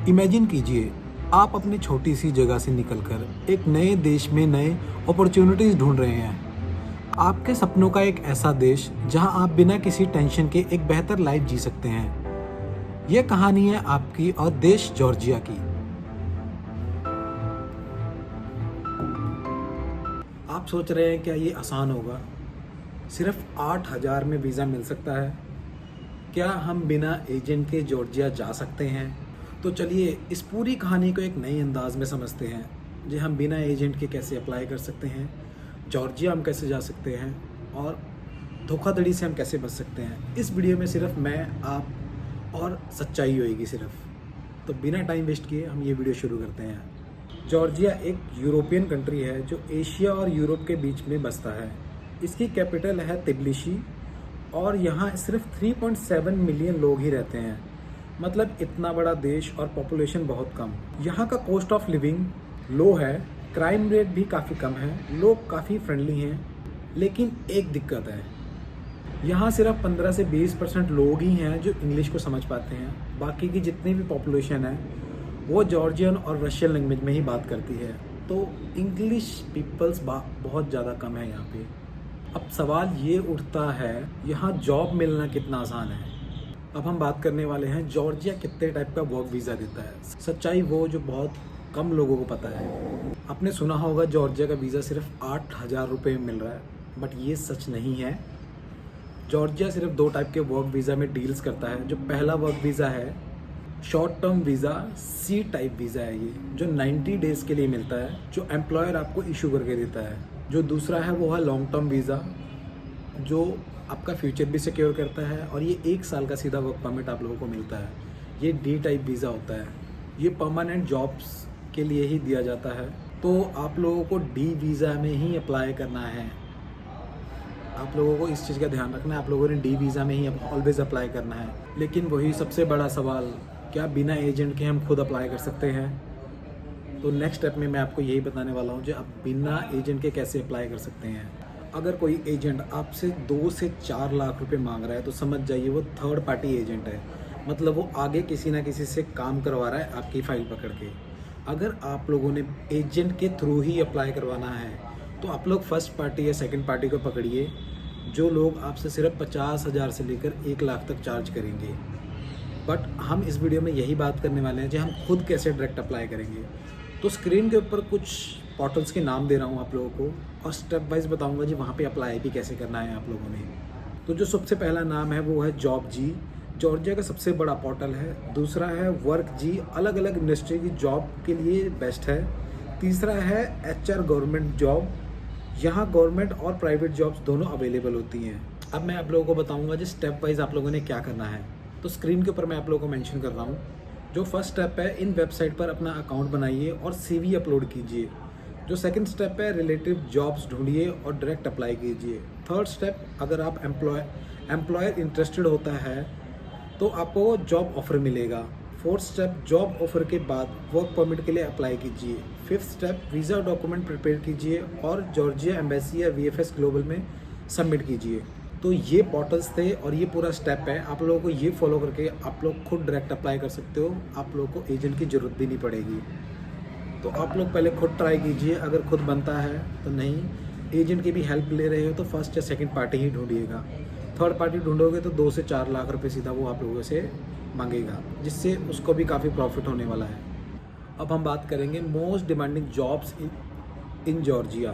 Imagine कीजिए, आप अपनी छोटी सी जगह से निकलकर एक नए देश में नए अपॉर्चुनिटीज़ ढूंढ रहे हैं। आपके सपनों का एक ऐसा देश जहां आप बिना किसी टेंशन के एक बेहतर लाइफ जी सकते हैं। यह कहानी है आपकी और देश जॉर्जिया की। आप सोच रहे हैं क्या ये आसान होगा? सिर्फ 8,000 में वीज़ा मिल सकता है? क्या हम बिना एजेंट के जॉर्जिया जा सकते हैं? तो चलिए इस पूरी कहानी को एक नए अंदाज में समझते हैं, जी हम बिना एजेंट के कैसे अप्लाई कर सकते हैं, जॉर्जिया हम कैसे जा सकते हैं और धोखाधड़ी से हम कैसे बच सकते हैं। इस वीडियो में सिर्फ मैं, आप और सच्चाई होएगी सिर्फ। तो बिना टाइम वेस्ट किए हम ये वीडियो शुरू करते हैं। जॉर्जिया एक यूरोपियन कंट्री है जो एशिया और यूरोप के बीच में बसता है। इसकी कैपिटल है तिब्लिसी और यहाँ सिर्फ 3.7 मिलियन लोग ही रहते हैं। मतलब इतना बड़ा देश और पॉपुलेशन बहुत कम। यहाँ का कॉस्ट ऑफ लिविंग लो है, क्राइम रेट भी काफ़ी कम है, लोग काफ़ी फ्रेंडली हैं। लेकिन एक दिक्कत है, यहाँ सिर्फ 15 से 20% लोग ही हैं जो इंग्लिश को समझ पाते हैं। बाकी की जितनी भी पॉपुलेशन है वो जॉर्जियन और रशियन लैंग्वेज में ही बात करती है। तो इंग्लिश पीपल्स बहुत ज़्यादा कम है यहाँ पे। अब सवाल ये उठता है, यहाँ जॉब मिलना कितना आसान है। अब हम बात करने वाले हैं जॉर्जिया कितने टाइप का वर्क वीज़ा देता है। सच्चाई वो जो बहुत कम लोगों को पता है। आपने सुना होगा जॉर्जिया का वीज़ा सिर्फ 8,000 रुपये में मिल रहा है, बट ये सच नहीं है। जॉर्जिया सिर्फ 2 टाइप के वर्क वीज़ा में डील्स करता है। जो पहला वर्क वीज़ा है short term visa, C type visa है ये, जो 90 डेज़ के लिए मिलता है, जो एम्प्लॉयर आपको इशू करके देता है। जो दूसरा है वो है लॉन्ग टर्म वीज़ा, जो आपका फ्यूचर भी सिक्योर करता है और ये 1 साल का सीधा वर्क परमिट आप लोगों को मिलता है। ये डी टाइप वीज़ा होता है, ये परमानेंट जॉब्स के लिए ही दिया जाता है। तो आप लोगों को डी वीज़ा में ही अप्लाई करना है। आप लोगों को इस चीज़ का ध्यान रखना है, आप लोगों ने डी वीज़ा में ही ऑलवेज़ अप्लाई करना है। लेकिन वही सबसे बड़ा सवाल, क्या बिना एजेंट के हम खुद अप्लाई कर सकते हैं? तो नेक्स्ट स्टेप में मैं आपको यही बताने वाला हूँ जो आप बिना एजेंट के कैसे अप्लाई कर सकते हैं। अगर कोई एजेंट आपसे 2 से 4 लाख रुपए मांग रहा है तो समझ जाइए वो थर्ड पार्टी एजेंट है। मतलब वो आगे किसी ना किसी से काम करवा रहा है आपकी फ़ाइल पकड़ के। अगर आप लोगों ने एजेंट के थ्रू ही अप्लाई करवाना है तो आप लोग फर्स्ट पार्टी या सेकंड पार्टी को पकड़िए, जो लोग आपसे सिर्फ 50,000 से लेकर 1 लाख तक चार्ज करेंगे। बट हम इस वीडियो में यही बात करने वाले हैं जो हम खुद कैसे डायरेक्ट अप्लाई करेंगे। तो स्क्रीन के ऊपर कुछ पोर्टल्स के नाम दे रहा हूँ आप लोगों को और स्टेप वाइज बताऊँगा जी वहाँ पे अप्लाई भी कैसे करना है आप लोगों ने। तो जो सबसे पहला नाम है वो है जॉब जी, जॉर्जिया का सबसे बड़ा पोर्टल है। दूसरा है वर्क जी, अलग अलग इंडस्ट्री की जॉब के लिए बेस्ट है। तीसरा है HR गवर्नमेंट जॉब, यहाँ गवर्नमेंट और प्राइवेट जॉब्स दोनों अवेलेबल होती हैं। अब मैं आप लोगों को बताऊँगा जी स्टेप वाइज आप लोगों ने क्या करना है। तो स्क्रीन के ऊपर मैं आप लोगों को मेंशन कर रहा हूँ। जो फर्स्ट स्टेप है, इन वेबसाइट पर अपना अकाउंट बनाइए और CV अपलोड कीजिए। जो सेकंड स्टेप है, रिलेटिव जॉब्स ढूंढिए और डायरेक्ट अप्लाई कीजिए। थर्ड स्टेप, अगर आप एम्प्लॉयर इंटरेस्टेड होता है तो आपको जॉब ऑफर मिलेगा। फोर्थ स्टेप, जॉब ऑफर के बाद वर्क परमिट के लिए अप्लाई कीजिए। Fifth step, visa document prepare कीजिए और जॉर्जिया एम्बेसी या VFS ग्लोबल में सबमिट कीजिए। तो ये पोर्टल्स थे और ये पूरा स्टेप है। आप लोगों को ये फॉलो करके आप लोग खुद डायरेक्ट अप्लाई कर सकते हो। आप लोगों को एजेंट की ज़रूरत भी नहीं पड़ेगी। तो आप लोग पहले खुद ट्राई कीजिए, अगर खुद बनता है तो नहीं, एजेंट की भी हेल्प ले रहे हो तो फर्स्ट या सेकंड पार्टी ही ढूंढिएगा। थर्ड पार्टी ढूंढोगे तो 2 से 4 लाख रुपए सीधा वो आप लोगों से मांगेगा, जिससे उसको भी काफ़ी प्रॉफिट होने वाला है। अब हम बात करेंगे most demanding jobs in Georgia.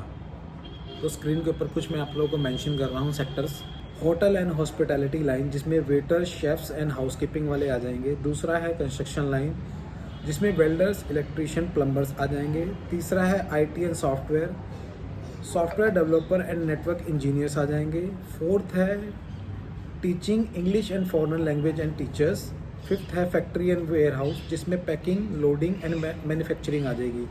तो स्क्रीन के ऊपर कुछ मैं आप लोगों को मेंशन कर रहा हूँ sectors. Hotel and hospitality line, जिसमें वेटर, शेफ्स एंड हाउसकीपिंग वाले आ जाएंगे। दूसरा है कंस्ट्रक्शन लाइन, जिसमें वेल्डर्स, इलेक्ट्रीशियन, प्लम्बर्स आ जाएंगे। तीसरा है IT and software developer and network engineers आ जाएंगे। फोर्थ है teaching English and foreign language and teachers. Fifth है फैक्ट्री एंड वेयर हाउस, जिसमें पैकिंग, लोडिंग एंड मैन्युफैक्चरिंग आ जाएगी।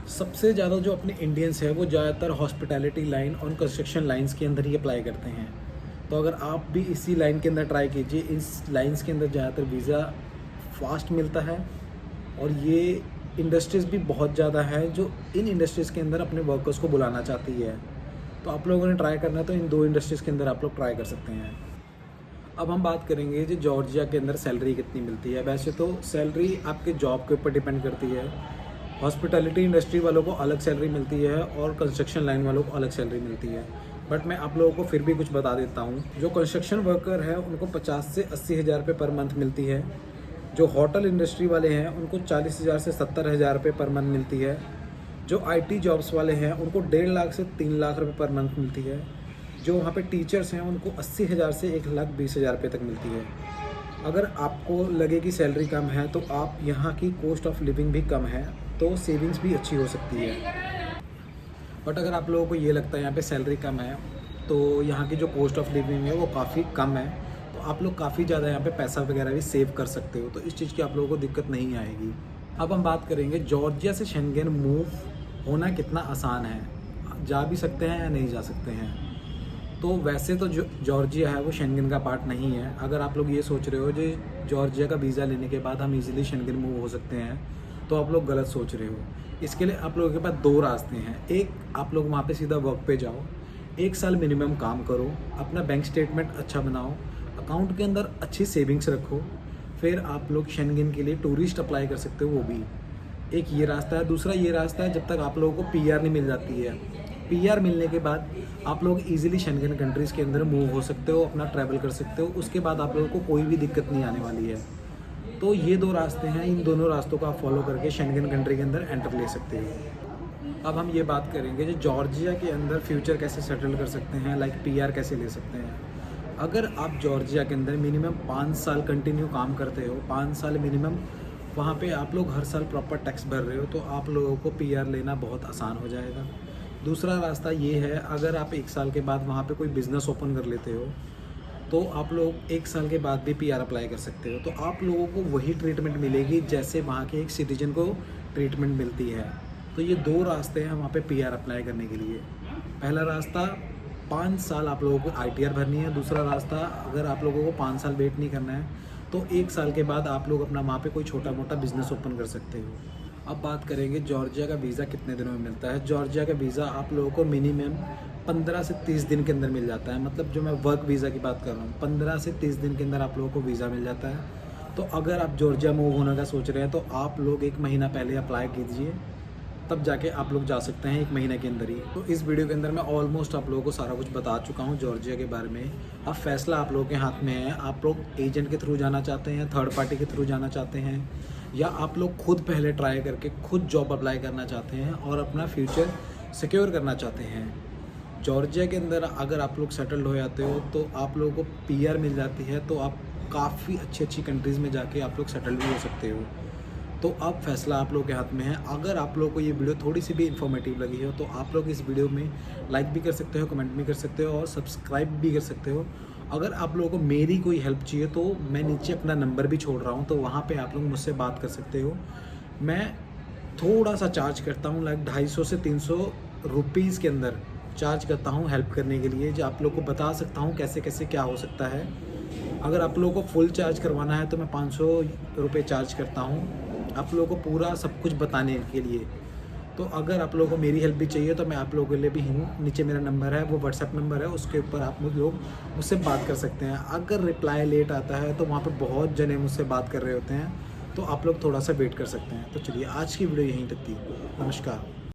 सबसे ज़्यादा जो अपने इंडियंस है वो ज़्यादातर हॉस्पिटैलिटी लाइन और कंस्ट्रक्शन लाइंस के अंदर ही अप्लाई करते हैं। तो अगर आप भी इसी लाइन के अंदर ट्राई कीजिए, इस लाइंस के अंदर ज़्यादातर वीज़ा फास्ट मिलता है और ये इंडस्ट्रीज़ भी बहुत ज़्यादा है जो इन इंडस्ट्रीज़ के अंदर अपने वर्कर्स को बुलाना चाहती है। तो आप लोगों ने ट्राई करना है तो इन 2 इंडस्ट्रीज़ के अंदर आप लोग ट्राई कर सकते हैं। अब हम बात करेंगे जो जॉर्जिया के अंदर सैलरी कितनी मिलती है। वैसे तो सैलरी आपके जॉब के ऊपर डिपेंड करती है। हॉस्पिटैलिटी इंडस्ट्री वालों को अलग सैलरी मिलती है और कंस्ट्रक्शन लाइन वालों को अलग सैलरी मिलती है। बट मैं आप लोगों को फिर भी कुछ बता देता हूँ। जो कंस्ट्रक्शन वर्कर है उनको 50 से 80 हज़ार रुपये पर मंथ मिलती है। जो होटल इंडस्ट्री वाले हैं उनको 40 हज़ार से 70 हज़ार रुपये पर मंथ मिलती है। जो IT जॉब्स वाले हैं उनको 1.5 लाख से 3 लाख रुपये पर मंथ मिलती है। जो वहाँ पे टीचर्स हैं उनको 80 हज़ार से 1,20,000 रुपये तक मिलती है। अगर आपको लगे कि सैलरी कम है तो आप यहाँ की कॉस्ट ऑफ लिविंग भी कम है तो सेविंग्स भी अच्छी हो सकती है। बट अगर आप लोगों को ये लगता है यहाँ पे सैलरी कम है तो यहाँ की जो कॉस्ट ऑफ लिविंग है वो काफ़ी कम है, तो आप लोग काफ़ी ज़्यादा यहाँ पे पैसा वगैरह भी सेव कर सकते हो, तो इस चीज़ की आप लोगों को दिक्कत नहीं आएगी। अब हम बात करेंगे जॉर्जिया से शेंगेन मूव होना कितना आसान है, जा भी सकते हैं या नहीं जा सकते हैं। तो वैसे तो जो जॉर्जिया है वो शेंगेन का पार्ट नहीं है। अगर आप लोग ये सोच रहे हो जो जॉर्जिया का वीज़ा लेने के बाद हम इजीली शेंगेन मूव हो सकते हैं, तो आप लोग गलत सोच रहे हो। इसके लिए आप लोगों के पास 2 रास्ते हैं। एक, आप लोग वहाँ पे सीधा वर्क पे जाओ, 1 साल मिनिमम काम करो, अपना बैंक स्टेटमेंट अच्छा बनाओ, अकाउंट के अंदर अच्छी सेविंग्स रखो, फिर आप लोग शेंगेन के लिए टूरिस्ट अप्लाई कर सकते हो। वो भी एक ये रास्ता है। दूसरा ये रास्ता है, जब तक आप लोगों को PR नहीं मिल जाती है। PR मिलने के बाद आप लोग इजीली शेंगेन कंट्रीज़ के अंदर मूव हो सकते हो, अपना ट्रैवल कर सकते हो। उसके बाद आप लोगों को कोई भी दिक्कत नहीं आने वाली है। तो ये 2 रास्ते हैं, इन दोनों रास्तों को आप फॉलो करके शेंगेन कंट्री के अंदर एंटर ले सकते हो। अब हम ये बात करेंगे जो जॉर्जिया के अंदर फ्यूचर कैसे सेटल कर सकते हैं, लाइक PR कैसे ले सकते हैं। अगर आप जॉर्जिया के अंदर मिनिमम 5 साल कंटिन्यू काम करते हो, 5 साल मिनिमम वहाँ पे आप लोग हर साल प्रॉपर टैक्स भर रहे हो, तो आप लोगों को PR लेना बहुत आसान हो जाएगा। दूसरा रास्ता ये है, अगर आप 1 साल के बाद वहाँ पे कोई बिज़नेस ओपन कर लेते हो तो आप लोग 1 साल के बाद भी PR अप्लाई कर सकते हो। तो आप लोगों को वही ट्रीटमेंट मिलेगी जैसे वहाँ के एक सिटीजन को ट्रीटमेंट मिलती है। तो ये 2 रास्ते हैं वहाँ पे PR अप्लाई करने के लिए। पहला रास्ता 5 साल आप लोगों को ITR भरनी है। दूसरा रास्ता, अगर आप लोगों को 5 साल वेट नहीं करना है तो 1 साल के बाद आप लोग अपना वहाँ पे कोई छोटा मोटा बिजनेस ओपन कर सकते हो। अब बात करेंगे जॉर्जिया का वीज़ा कितने दिनों में मिलता है। जॉर्जिया का वीज़ा आप लोगों को मिनिमम 15 से 30 दिन के अंदर मिल जाता है। मतलब जो मैं वर्क वीज़ा की बात कर रहा हूँ, 15 से 30 दिन के अंदर आप लोगों को वीज़ा मिल जाता है। तो अगर आप जॉर्जिया मूव होने का सोच रहे हैं तो आप लोग 1 महीना पहले अप्लाई कीजिए, तब जाके आप लोग जा सकते हैं 1 महीने के अंदर ही। तो इस वीडियो के अंदर मैं ऑलमोस्ट आप लोगों को सारा कुछ बता चुका हूँ जॉर्जिया के बारे में। अब फैसला आप लोगों के हाथ में है। आप लोग एजेंट के थ्रू जाना चाहते हैं, थर्ड पार्टी के थ्रू जाना चाहते हैं, या आप लोग खुद पहले ट्राई करके खुद जॉब अप्लाई करना चाहते हैं और अपना फ्यूचर सिक्योर करना चाहते हैं। जॉर्जिया के अंदर अगर आप लोग सेटल्ड हो जाते हो तो आप लोगों को PR मिल जाती है, तो आप काफ़ी अच्छी कंट्रीज़ में जाके आप लोग सेटल्ड भी हो सकते हो। तो अब फैसला आप लोगों के हाथ में है। अगर आप लोगों को ये वीडियो थोड़ी सी भी इन्फॉर्मेटिव लगी हो तो आप लोग इस वीडियो में लाइक भी कर सकते हो, कमेंट भी कर सकते हो और सब्सक्राइब भी कर सकते हो। अगर आप लोगों को मेरी कोई हेल्प चाहिए तो मैं नीचे अपना नंबर भी छोड़ रहा हूँ, तो वहाँ पे आप लोग मुझसे बात कर सकते हो। मैं थोड़ा सा चार्ज करता हूँ, लाइक 250 से 300 रुपीज़ के अंदर चार्ज करता हूँ हेल्प करने के लिए, जो आप लोग को बता सकता हूँ कैसे कैसे क्या हो सकता है। अगर आप लोगों को फुल चार्ज करवाना है तो मैं 500 रुपये चार्ज करता हूँ आप लोगों को पूरा सब कुछ बताने के लिए। तो अगर आप लोगों को मेरी हेल्प भी चाहिए तो मैं आप लोगों के लिए भी हूँ। नीचे मेरा नंबर है, वो WhatsApp नंबर है, उसके ऊपर आप लोग मुझसे बात कर सकते हैं। अगर रिप्लाई लेट आता है तो वहाँ पे बहुत जने मुझसे बात कर रहे होते हैं, तो आप लोग थोड़ा सा वेट कर सकते हैं। तो चलिए आज की वीडियो यहीं तक थी। नमस्कार।